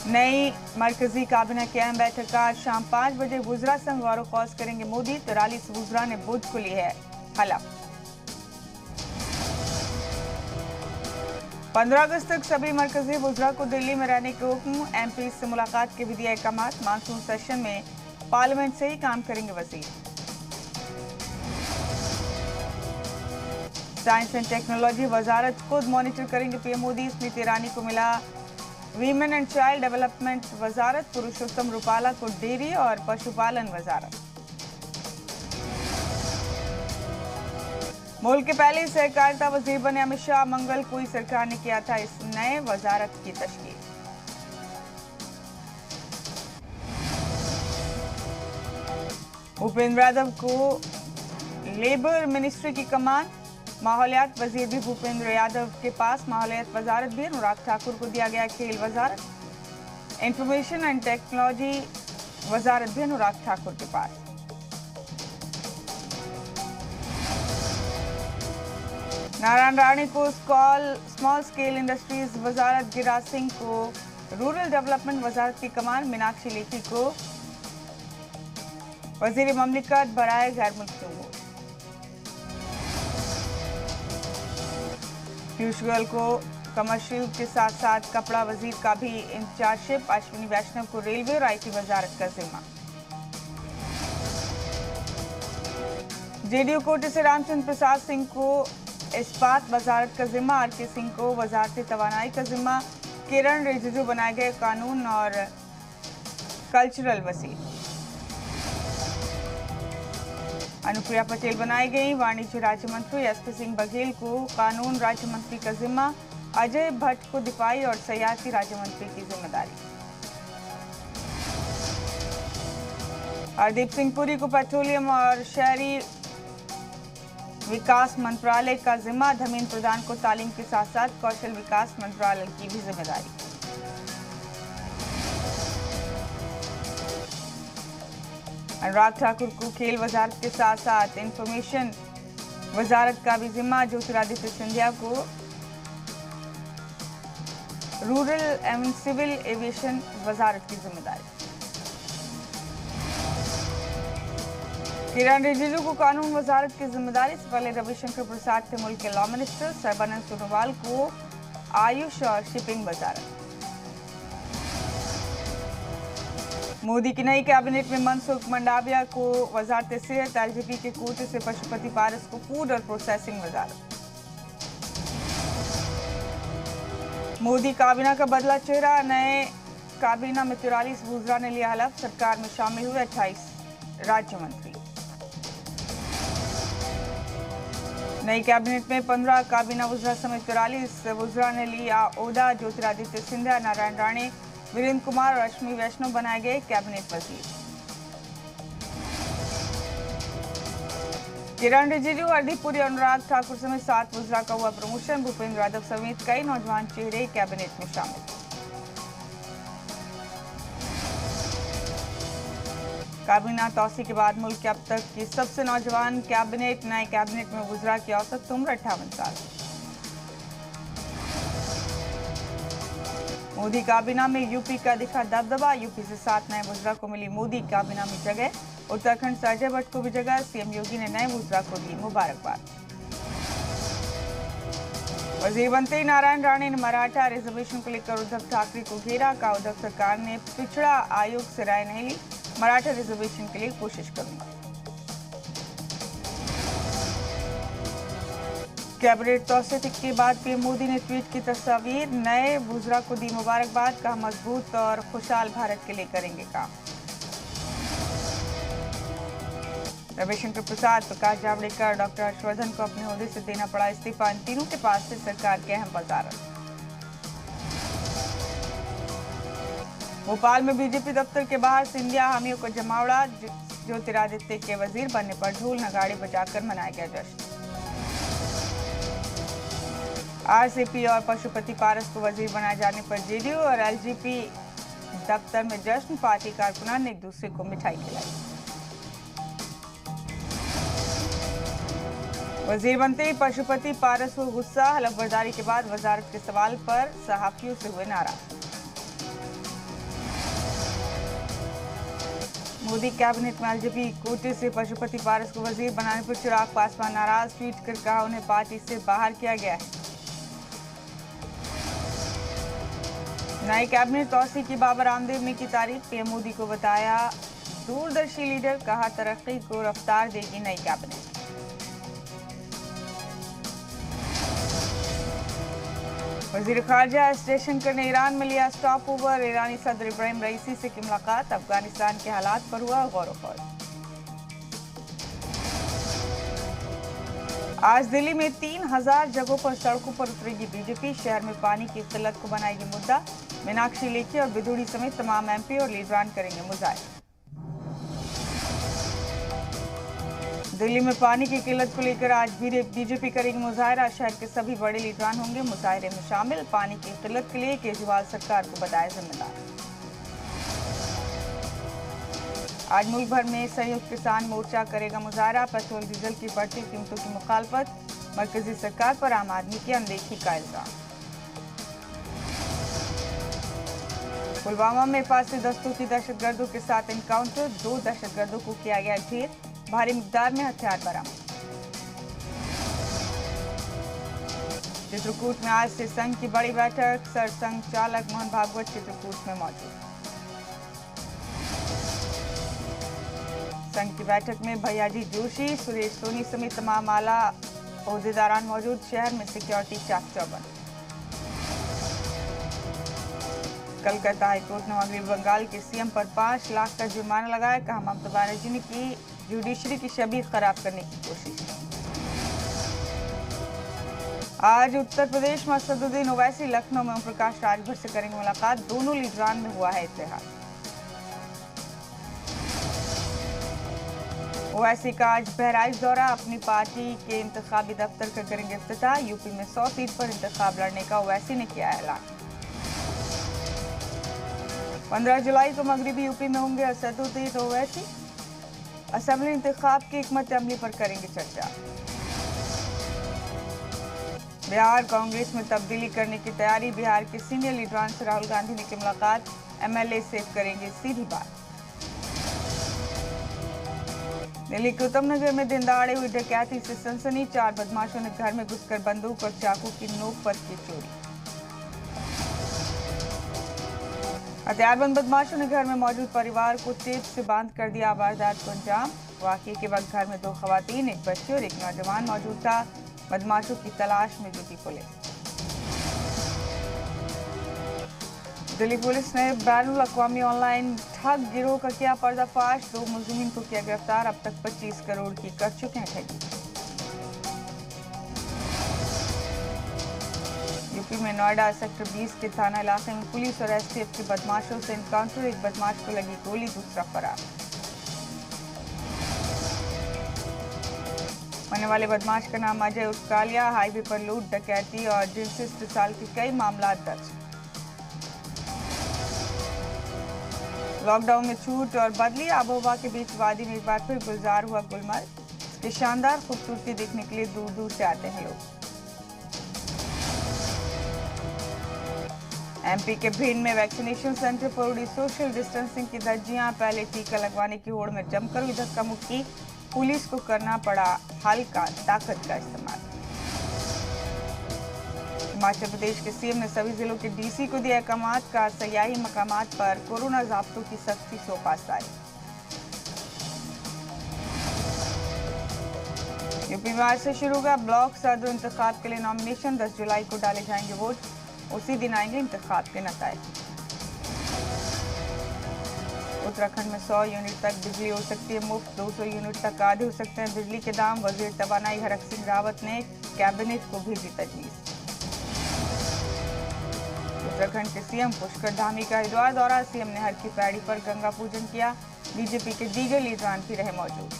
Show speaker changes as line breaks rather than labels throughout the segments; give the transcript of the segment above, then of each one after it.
नई मरकजी काबिना की अहम बैठक आज शाम 5 बजे वुज़रा संग गौर खौज करेंगे मोदी। 43 वुज़रा ने बुध को ली है हलफ। 15 अगस्त तक सभी मरकजी वुज़रा को दिल्ली में रहने के हुक्म। MP से मुलाकात के भी दिए अहकामात। मानसून सेशन में पार्लियामेंट से ही काम करेंगे वजीर। साइंस एंड टेक्नोलॉजी वजारत खुद मॉनिटर करेंगे PM मोदी। स्मृति ईरानी को मिला वीमेन एंड चाइल्ड डेवलपमेंट वजारत। पुरुषोत्तम रूपाला को डेयरी और पशुपालन वजारत। मुल्क के पहले सहकारिता वजीर बने अमित शाह। मंगल को ही सरकार ने किया था इस नए वजारत की तश्कील। भूपेंद्र यादव को लेबर मिनिस्ट्री की कमान। माहौलियात वजीर भी भूपेंद्र यादव के पास। माहौलियात वजारत भी अनुराग ठाकुर को दिया गया। खेल वजारत, इंफॉर्मेशन एंड टेक्नोलॉजी वजारत भी अनुराग ठाकुर के पास। नारायण राणे को स्मॉल स्केल इंडस्ट्रीज वजारत। गिरिराज सिंह को रूरल डेवलपमेंट वजारत की कमान। मीनाक्षी लेखी को वजीर ममलिकत बराए गैर मुल्कियों को। पीयूष गोयल को कमर्शियल के साथ साथ कपड़ा वजीर का भी इंचार्जशिप। अश्विनी वैष्णव को रेलवे और IT वजारत का जिम्मा। JDU कोटे से रामचंद्र प्रसाद सिंह को इस्पात वजारत का जिम्मा। RK सिंह को वजारत तवानाई का जिम्मा। किरण रिजिजू बनाए गए कानून और कल्चरल वजीर। अनुप्रिया पटेल बनाई गई वाणिज्य राज्य मंत्री। SP सिंह बघेल को कानून राज्य मंत्री का जिम्मा। अजय भट्ट को दिफाई और सयाहती राज्य मंत्री की जिम्मेदारी। हरदीप सिंह पुरी को पेट्रोलियम और शहरी विकास मंत्रालय का जिम्मा। धर्मेंद्र प्रधान को तालीम के साथ साथ कौशल विकास मंत्रालय की भी जिम्मेदारी। अनुराग ठाकुर को खेल वजारत के साथ साथ इंफॉर्मेशन वजारत का भी जिम्मा। ज्योतिरादित्य सिंधिया को रूरल एवं सिविल एविएशन वजारत की जिम्मेदारी। किरण रिजिजू को कानून वजारत की जिम्मेदारी। इससे पहले रविशंकर प्रसाद थे मुल्क के लॉ मिनिस्टर। सर्बानंद सोनोवाल को आयुष और शिपिंग वजारत। मोदी की नई कैबिनेट में मनसुख मंडाविया को वजारत सेहत। LGP के कोटे से पशुपति पारस को फूड और प्रोसेसिंग वजारत। मोदी काबीना का बदला चेहरा। नए काबीना में 43 वुज़रा ने लिया हलफ। सरकार में शामिल हुए 28 राज्य मंत्री। नई कैबिनेट में 15 काबीना वुज़रा समेत 43 वुज़रा ने लिया ओहदा। ज्योतिरादित्य सिंधिया, नारायण राणे, वीरेंद्र कुमार और अश्विनी वैष्णव बनाए गए कैबिनेट वजीर। किरण रिजिजू, हरदीप पुरी, अनुराग ठाकुर समेत 7 वुज़रा का हुआ प्रमोशन। भूपेंद्र यादव समेत कई नौजवान चेहरे कैबिनेट में शामिल। काबीना तौसी के बाद मुल्क के अब तक की सबसे नौजवान कैबिनेट। नए कैबिनेट में वुज़रा की औसत उम्र 58 साल। मोदी काबीना में यूपी का दिखा दबदबा। यूपी से 7 नए वुज़रा को मिली मोदी काबीना में जगह। उत्तराखंड से अजय भट्ट को भी जगह। CM योगी ने नए वुज़रा को दी मुबारकबाद। वजीर बनते ही नारायण राणे ने मराठा रिजर्वेशन को लेकर उद्धव ठाकरे को घेरा। कहा उद्धव सरकार ने पिछड़ा आयोग से राय नहीं ली। मराठा रिजर्वेशन के लिए कोशिश करूंगा। कैबिनेट तौसीत के बाद PM मोदी ने ट्वीट की तस्वीर। नए वुज़रा को दी मुबारकबाद। कहा मजबूत और खुशहाल भारत के लिए करेंगे काम। रविशंकर प्रसाद, प्रकाश जावड़ेकर, डॉक्टर हर्षवर्धन को अपने ओहदे से देना पड़ा इस्तीफा। इन तीनों के पास से सरकार के अहम वजारत। भोपाल में BJP दफ्तर के बाहर सिंधिया हामियों को जमावड़ा। ज्योतिरादित्य के वजीर बनने पर ढोल नगाड़े बजाकर मनाया गया जश्न। RCP और पशुपति पारस को वजीर बनाए जाने पर JDU और LGP दफ्तर में जश्न। पार्टी कारकुनान ने एक दूसरे को मिठाई खिलाई। वजीर बनते ही पशुपति पारस को गुस्सा। हलफबर्दारी के बाद वजारत के सवाल पर सहाफियों से हुए नाराज। मोदी कैबिनेट में एलजेपी कोटे से पशुपति पारस को वजीर बनाने पर चिराग पासवान नाराज, ट्वीट कर कहा उन्हें पार्टी से बाहर किया गया है। नई कैबिनेट तौसी की बाबर आमदेव ने की तारीफ, पीएम मोदी को बताया दूरदर्शी लीडर, कहा तरक्की को रफ्तार देगी नई कैबिनेट। वजीर खारजा एस जयशंकर ने ईरान में लिया स्टॉप ओवर, ईरानी सदर इब्राहिम रईसी से की मुलाकात, अफगानिस्तान के हालात पर हुआ गौर-व-फौज। आज दिल्ली में 3000 जगहों पर सड़कों पर उतरेगी बीजेपी, शहर में पानी की किल्लत को बनाएगी मुद्दा, मीनाक्षी लेखी और बिधूड़ी समेत तमाम एमपी और लीडरान करेंगे मुजाहिरा। दिल्ली में पानी की किल्लत को लेकर आज भी बीजेपी करेगी मुजाहिरा, शहर के सभी बड़े लीडरान होंगे मुजाहिरे में शामिल, पानी की किल्लत के लिए केजरीवाल सरकार को बताया जिम्मेदार। आज मुल्क भर में संयुक्त किसान मोर्चा करेगा मुजाहिरा, पेट्रोल डीजल की बढ़ती कीमतों की मुखालफत, मरकजी सरकार पर आम आदमी की अनदेखी का इल्जाम। पुलवामा में फांसी दस्तों की दहशतगर्दों के साथ एनकाउंटर, 2 दहशतगर्दों को किया गया ढेर, भारी मिकदार में हथियार बरामद। चित्रकूट में आज से संघ की बड़ी बैठक, सरसंघ चालक मोहन भागवत चित्रकूट में मौजूद। संघ की बैठक में भैयाजी जोशी, सुरेश सोनी समेत तमाम आला ओहदेदारान मौजूद, शहर में सिक्योरिटी चाक चौबंद। कलकत्ता हाईकोर्ट ने मगरबी बंगाल के सीएम पर 5 लाख का जुर्माना लगाया, कहा ममता बनर्जी ने की जुडिशरी की छवि खराब करने की कोशिश। आज उत्तर प्रदेश में असदुद्दीन ओवैसी, लखनऊ में ओम प्रकाश राजभर से करेंगे मुलाकात, दोनों लीडरान में हुआ है इत्तेहाद। ओवैसी का आज बहराइच दौरा, अपनी पार्टी के इंतखाबी दफ्तर का करेंगे इफ्तिताह, यूपी में 100 सीट पर इंतखाब लड़ने का ओवैसी ने किया ऐलान। 15 जुलाई को मगरबी यूपी में होंगे असदुद्दीन ओवैसी, असेंबली इंतखाब की हिकमत अमली पर करेंगे चर्चा। बिहार कांग्रेस में तब्दीली करने की तैयारी, बिहार के सीनियर लीडरान से राहुल गांधी ने की मुलाकात, एमएलए से करेंगे सीधी बात। दिल्ली के उत्तम नगर में दिन दहाड़े हुई डकैती से सनसनी, 4 बदमाशों ने घर में घुसकर बंदूक और चाकू की नोक पर की चोरी। हथियारबंद बदमाशों ने घर में मौजूद परिवार को टेप से बांध कर दिया वारदात को अंजाम, वाकये के वक्त घर में 2 खवातीन, एक बच्ची और एक नौजवान मौजूद था, बदमाशों की तलाश में जुटी पुलिस। दिल्ली पुलिस ने बैनुल अक़वामी ऑनलाइन ठग गिरोह का किया पर्दाफाश, 2 मुलजिमीन को किया गिरफ्तार, अब तक 25 करोड़ की कर चुके हैं ठगी। यूपी में नोएडा सेक्टर 20 के थाना इलाके में पुलिस और एसटीएफ के बदमाशों से एनकाउंटर, एक बदमाश को लगी गोली, दूसरा फरार। मरने वाले बदमाश का नाम अजय उर्फ कालिया, हाईवे पर लूट डकैती और जिनसे इस्तेसाल के कई मामला दर्ज। लॉकडाउन में छूट और बदली आबोहवा के बीच वादी में एक बार फिर गुलजार हुआ गुलमर्ग, इसकी शानदार खूबसूरती देखने के लिए दूर दूर से आते हैं लोग। एमपी के भिंड में वैक्सीनेशन सेंटर पर उड़ी सोशल डिस्टेंसिंग की धज्जियां, पहले टीका लगवाने की होड़ में जमकर हुई धक्का मुक्की, पुलिस को करना पड़ा हल्का ताकत का इस्तेमाल। हिमाचल प्रदेश के सीएम ने सभी जिलों के डीसी को दिया अहकामात, का सयाही मकामात पर कोरोना ज़ाब्तों की सख्ती सौंपा जारी। यूपी में आज से शुरू होगा ब्लॉक सदर इंतखाब के लिए नॉमिनेशन, 10 जुलाई को डाले जाएंगे वोट, उसी दिन आएंगे इंतखाब के नताइज। उत्तराखंड में 100 यूनिट तक बिजली हो सकती है मुफ्त, 200 यूनिट तक आधे हो सकते हैं बिजली के दाम, वजीर तवानाई हरक सिंह रावत ने कैबिनेट को भेजी तजवीज़। उत्तराखंड के सीएम पुष्कर धामी का हरिद्वार दौरा, सीएम ने हर की पैड़ी पर गंगा पूजन किया, बीजेपी के दीगर लीडरान भी रहे मौजूद।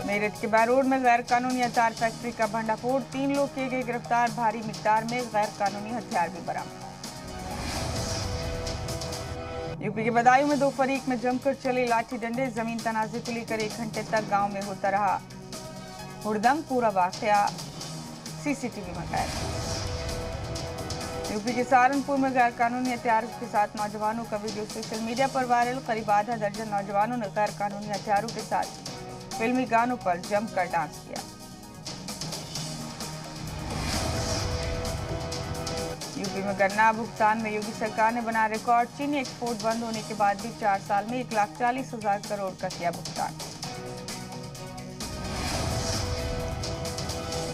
मेरठ के बैरोड में गैर कानूनी अचार फैक्ट्री का भंडाफोड़, 3 लोग किए गए गिरफ्तार, भारी मिकदार में गैर कानूनी हथियार भी बरामद। यूपी के बदायूं में 2 फरीक में जमकर चले लाठी डंडे, जमीन तनाजे को लेकर 1 घंटे तक गांव में होता रहा हुड़दंग, पूरा वाकया सीसीटीवी में कैद। यूपी के सहारनपुर में गैर कानूनी हथियारों के साथ नौजवानों का वीडियो सोशल मीडिया पर वायरल। करीब आधा दर्जन नौजवानों ने गैर कानूनी हथियारों के साथ फिल्मी गानों पर जमकर डांस किया। यूपी में गन्ना भुगतान में योगी सरकार ने बनाया रिकॉर्ड। चीनी एक्सपोर्ट बंद होने के बाद भी 4 साल में 1,40,000 करोड़ का किया भुगतान।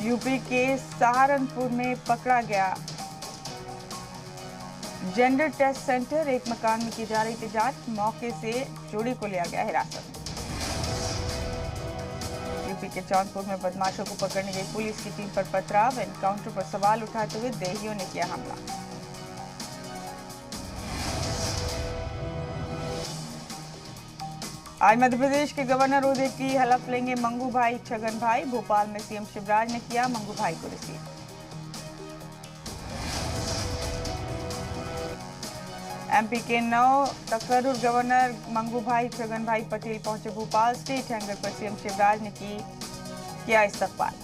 यूपी के सहारनपुर में पकड़ा गया जेंडर टेस्ट सेंटर। एक मकान में की जा रही थी जांच। मौके से जोड़ी को लिया गया हिरासत में। यूपी के जौनपुर में बदमाशों को पकड़ने गई पुलिस की टीम पर पथराव। एनकाउंटर पर सवाल उठाते हुए देहियों ने किया हमला। आज मध्य प्रदेश के गवर्नर ओहदे की हलफ लेंगे मंगू भाई छगन भाई। भोपाल में सीएम शिवराज ने किया मंगू भाई को रिसीव। एमपी के 9 तकर्रुर गवर्नर मंगू भाई छगन भाई पटेल पहुंचे भोपाल। स्टेट हैंगर पर सीएम शिवराज ने किया इस्तकबाल।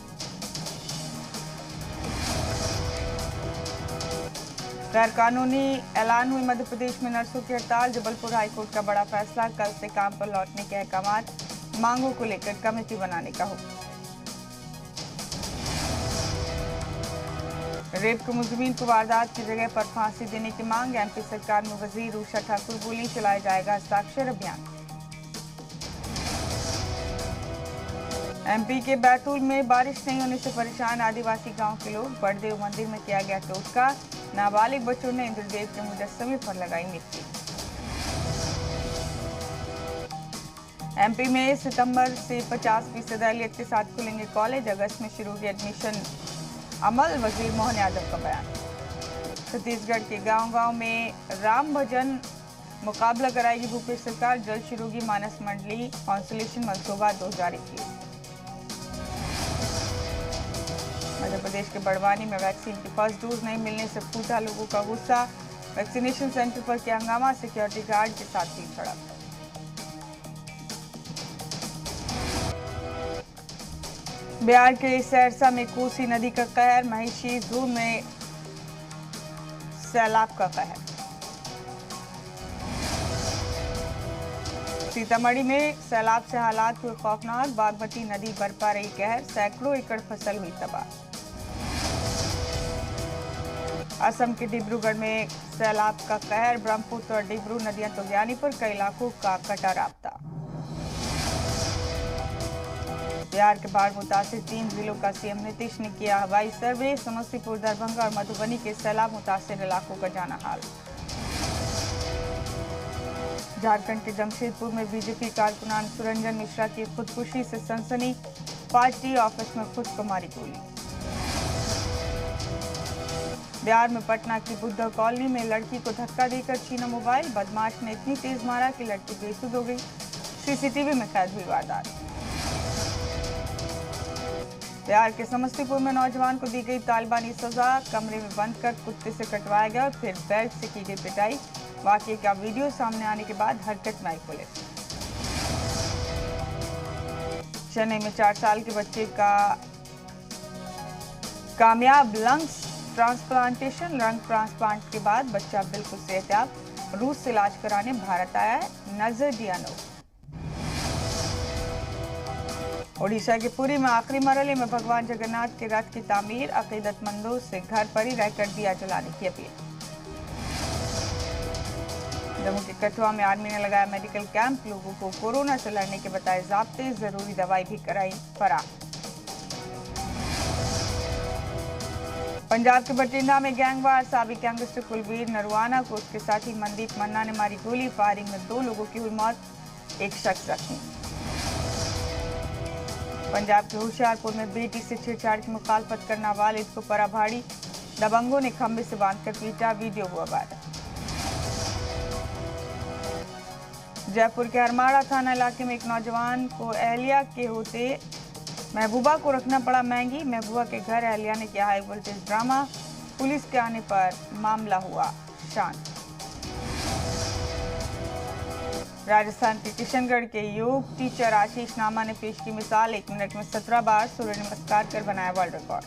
गैर कानूनी ऐलान हुई मध्य प्रदेश में नर्सों की हड़ताल। जबलपुर हाईकोर्ट का बड़ा फैसला। कल से काम पर लौटने के अहकाम। मांगों को लेकर कमेटी बनाने का हुक्म। रेप के मुजरिमीन को वारदात की जगह पर फांसी देने की मांग। एमपी सरकार में वजीर उषा ठाकुर बोली चलाया जाएगा हस्ताक्षर अभियान। एमपी के बैतूल में बारिश नहीं होने से परेशान आदिवासी गांव के लोग। बड़देव मंदिर में किया गया टोटका। नाबालिग बच्चों ने इंद्रदेव के मुजस्समे पर लगाई मिट्टी। एमपी में सितंबर से 50% एलियट के साथ खुलेंगे कॉलेज। अगस्त में शुरू होगी एडमिशन अमल। वजीर मोहन यादव का बयान। छत्तीसगढ़ के गांव-गांव में राम भजन मुकाबला कराएगी भूपेश सरकार। जल्द शुरू होगी मानस मंडली कॉन्सुलेशन मंसूबा 2021। मध्य प्रदेश के बड़वानी में वैक्सीन की फर्स्ट डोज नहीं मिलने से फूटा लोगों का गुस्सा। वैक्सीनेशन सेंटर पर किया हंगामा। सिक्योरिटी गार्ड के साथ हुई झड़प। बिहार के सहरसा में कोसी नदी का कहर। महिषी जोन में सैलाब का कहर। सीतामढ़ी में सैलाब से हालात हुए खौफनाक। बागमती नदी बरपा रही कहर। सैकड़ों एकड़ फसल हुई तबाह। असम के डिब्रूगढ़ में सैलाब का कहर। ब्रह्मपुत्र और डिब्रू नदियां तो ज्ञानी पर कई इलाकों का कटा राब्ता। बिहार के बाढ़ मुतासिर 3 जिलों का सीएम नीतीश ने किया हवाई सर्वे। समस्तीपुर, दरभंगा और मधुबनी के सैलाब मुतासिर इलाकों का जाना हाल। झारखंड के जमशेदपुर में बीजेपी कारकुनान सुरंजन मिश्रा की खुदकुशी से सनसनी। पार्टी ऑफिस में खुद को मारी गोली। बिहार में पटना की बुद्धा कॉलोनी में लड़की को धक्का देकर छीना मोबाइल। बदमाश ने इतनी तेज मारा कि लड़की बेसुध हो गई। सीसीटीवी में कैद हुई वारदात। बिहार के समस्तीपुर में नौजवान को दी गई तालिबानी सजा। कमरे में बंद कर कुत्ते से कटवाया गया और फिर बेल्ट से की गई पिटाई। वाकये का वीडियो सामने आने के बाद हरकत में आई पुलिस। चेन्नई में 4 साल के बच्चे का कामयाब लंग्स ट्रांसप्लांटेशन। लंग ट्रांसप्लांट के बाद बच्चा बिल्कुल सेहतयाब। रूस से इलाज कराने भारत आया है नजरडियानोव। ओडिशा के पुरी में आखिरी मरहले में भगवान जगन्नाथ के रथ की तामीर। अकीदतमंदों से घर पर ही रहकर दिया जलाने की अपील। जम्मू के कठुआ में आर्मी ने लगाया मेडिकल कैंप। लोगों को कोरोना से लड़ने के बताए जाब्ते। जरूरी दवाई भी कराई फराहम। पंजाब के बठिंडा में गैंगवार। साबिक गैंगस्टर कुलवीर नरवाना को उसके साथी मनदीप मन्ना ने मारी गोली। फायरिंग में 2 लोगों की हुई मौत, एक शख्स जख्मी। पंजाब के होशियारपुर में बेटी से छेड़छाड़ की मुखालफत करना वालिद को परा भारी। दबंगों ने खंबे से बांधकर पीटा। वीडियो हुआ वायरल। जयपुर के हरमाड़ा थाना इलाके में एक नौजवान को अहलिया के होते महबूबा को रखना पड़ा महंगी। महबूबा के घर अहलिया ने किया हाई वोल्टेज ड्रामा। पुलिस के आने पर मामला हुआ शांत। राजस्थान के किशनगढ़ के योग टीचर आशीष नामा ने पेश की मिसाल। 1 मिनट में 17 बार सूर्य नमस्कार कर बनाया वर्ल्ड रिकॉर्ड।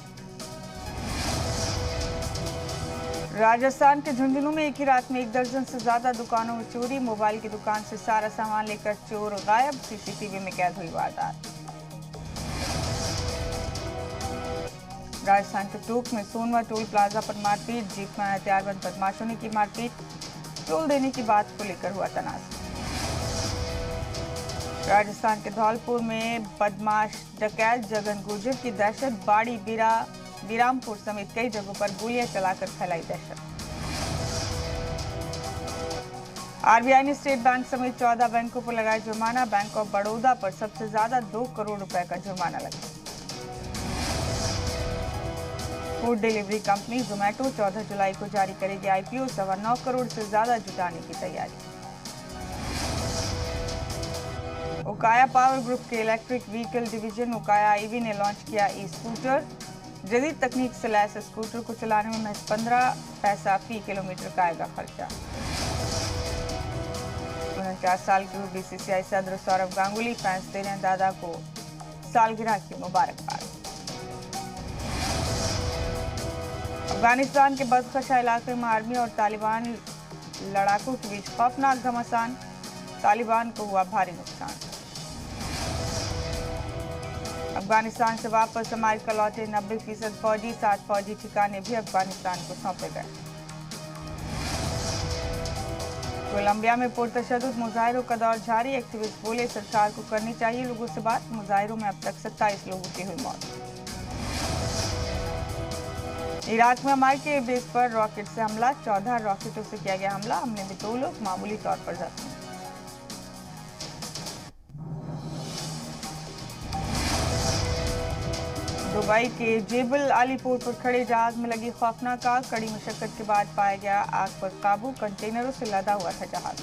राजस्थान के झुंझुनू में एक ही रात में 1 दर्जन से ज्यादा दुकानों में चोरी। मोबाइल की दुकान से सारा सामान लेकर चोर गायब। सीसीटीवी में कैद हुई वारदात। राजस्थान के टोंक में सोनवा टोल प्लाजा पर मारपीट। जीप में हथियारबंद बदमाशों ने की मारपीट। टोल देने की बात को लेकर हुआ तनाज़। राजस्थान के धौलपुर में बदमाश डकैत जगन गुर्जर की दहशत। बाड़ी बिरामपुर समेत कई जगहों पर गोलियां चलाकर फैलाई दहशत। आरबीआई ने स्टेट बैंक समेत 14 बैंकों पर लगाया जुर्माना। बैंक ऑफ बड़ौदा पर सबसे ज्यादा 2 करोड़ रुपए का जुर्माना लगा। फूड डिलीवरी कंपनी जोमेटो 14 जुलाई को जारी करेगी आईपीओ। 9.25 करोड़ से ज्यादा जुटाने की तैयारी। उकाया पावर ग्रुप के इलेक्ट्रिक व्हीकल डिवीजन उकाया ईवी ने लॉन्च किया ई स्कूटर। जदीद तकनीक से लैस स्कूटर को चलाने में महज 15 पैसा फी किलोमीटर का आएगा खर्चा। 49 साल के हुए बीसीसीआई सदर सौरव गांगुली फैंस दे रहे हैं दादा को सालगिरह की मुबारकबाद। अफगानिस्तान के बदखशा इलाके में आर्मी और तालिबान लड़ाकों के बीच खौफनाक घमासान। तालिबान को हुआ भारी नुकसान। अफगानिस्तान से वापस अमेरिका लौटे 90% फौजी। 7 फौजी ठिकाने भी अफगानिस्तान को सौंपे गए। कोलंबिया में पुरतशद्दुद मुजाहिरों का दौर जारी। एक्टिविस्ट बोले सरकार को करनी चाहिए लोगों से बात। मुजाहिरों में अब तक 27 लोगों की हुई मौत। इराक में अमेरिकी बेस पर रॉकेट से हमला। 14 रॉकेटों से किया गया हमला। हमले में 2 लोग मामूली तौर पर जख्मी। दुबई के जेबल आली पोर्ट पर खड़े जहाज में लगी खौफनाक आग। कड़ी मशक्कत के बाद पाया गया आग पर काबू। कंटेनरों से लदा हुआ था जहाज।